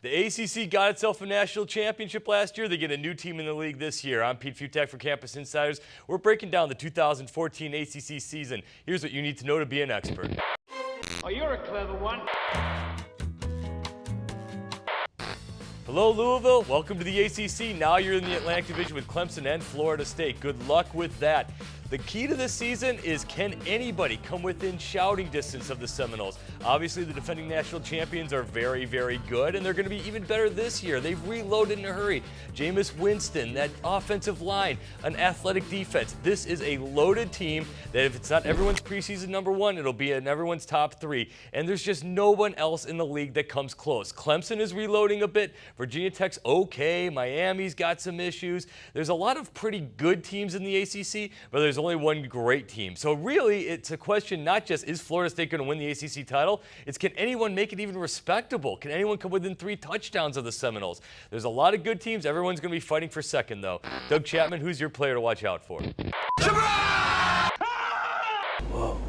The ACC got itself a national championship last year. They get a new team in the league this year. I'm Pete Fiutak for Campus Insiders. We're breaking down the 2014 ACC season. Here's what you need to know to be an expert. Oh, you're a clever one. Hello, Louisville. Welcome to the ACC. Now you're in the Atlantic Division with Clemson and Florida State. Good luck with that. The key to this season is, can anybody come within shouting distance of the Seminoles? Obviously, the defending national champions are very, very good, and they're going to be even better this year. They've reloaded in a hurry. Jameis Winston, that offensive line, an athletic defense. This is a loaded team that if it's not everyone's preseason number one, it'll be in everyone's top three. And there's just no one else in the league that comes close. Clemson is reloading a bit. Virginia Tech's okay. Miami's got some issues. There's a lot of pretty good teams in the ACC, but there's only one great team. So really, it's a question not just is Florida State going to win the ACC title, it's can anyone make it even respectable? Can anyone come within 3 touchdowns of the Seminoles? There's a lot of good teams. Everyone's going to be fighting for second, though. Doug Chapman, who's your player to watch out for? Whoa.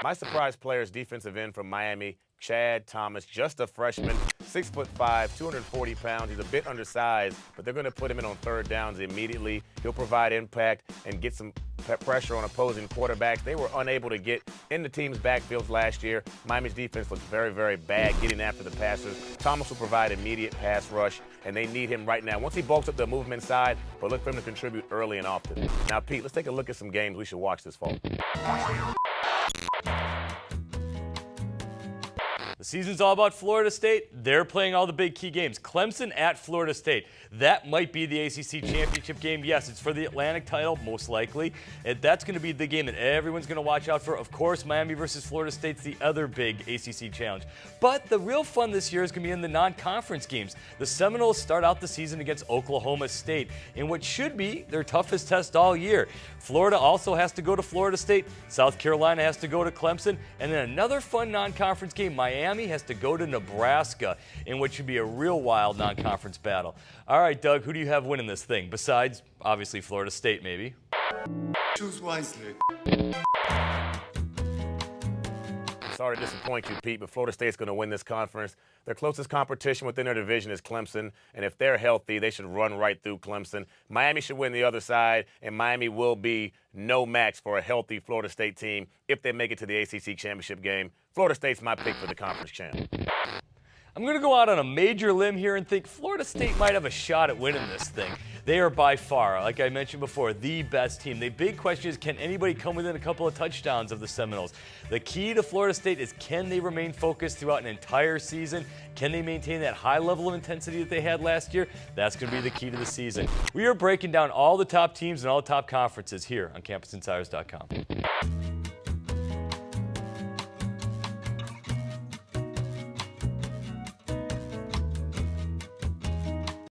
My surprise player is defensive end from Miami, Chad Thomas, just a freshman, 6'5", 240 pounds. He's a bit undersized, but they're going to put him in on third downs immediately. He'll provide impact and get some pressure on opposing quarterbacks. They were unable to get in the team's backfields last year. Miami's defense looks very, very bad getting after the passers. Thomas will provide immediate pass rush, and they need him right now. Once he bulks up the movement side, but look for him to contribute early and often. Now, Pete, let's take a look at some games we should watch this fall. The season's all about Florida State. They're playing all the big key games. Clemson at Florida State. That might be the ACC championship game. Yes, it's for the Atlantic title, most likely. And that's going to be the game that everyone's going to watch out for. Of course, Miami versus Florida State's the other big ACC challenge. But the real fun this year is going to be in the non-conference games. The Seminoles start out the season against Oklahoma State in what should be their toughest test all year. Florida also has to go to Florida State. South Carolina has to go to Clemson. And then another fun non-conference game, Miami has to go to Nebraska in what should be a real wild non-conference battle. All right, Doug, who do you have winning this thing? Besides, obviously, Florida State, maybe. Choose wisely. Sorry to disappoint you, Pete, but Florida State's going to win this conference. Their closest competition within their division is Clemson, and if they're healthy, they should run right through Clemson. Miami should win the other side, and Miami will be no match for a healthy Florida State team if they make it to the ACC championship game. Florida State's my pick for the conference champ. I'm going to go out on a major limb here and think Florida State might have a shot at winning this thing. They are by far, like I mentioned before, the best team. The big question is, can anybody come within a couple of touchdowns of the Seminoles? The key to Florida State is, can they remain focused throughout an entire season? Can they maintain that high level of intensity that they had last year? That's going to be the key to the season. We are breaking down all the top teams and all the top conferences here on CampusInsiders.com.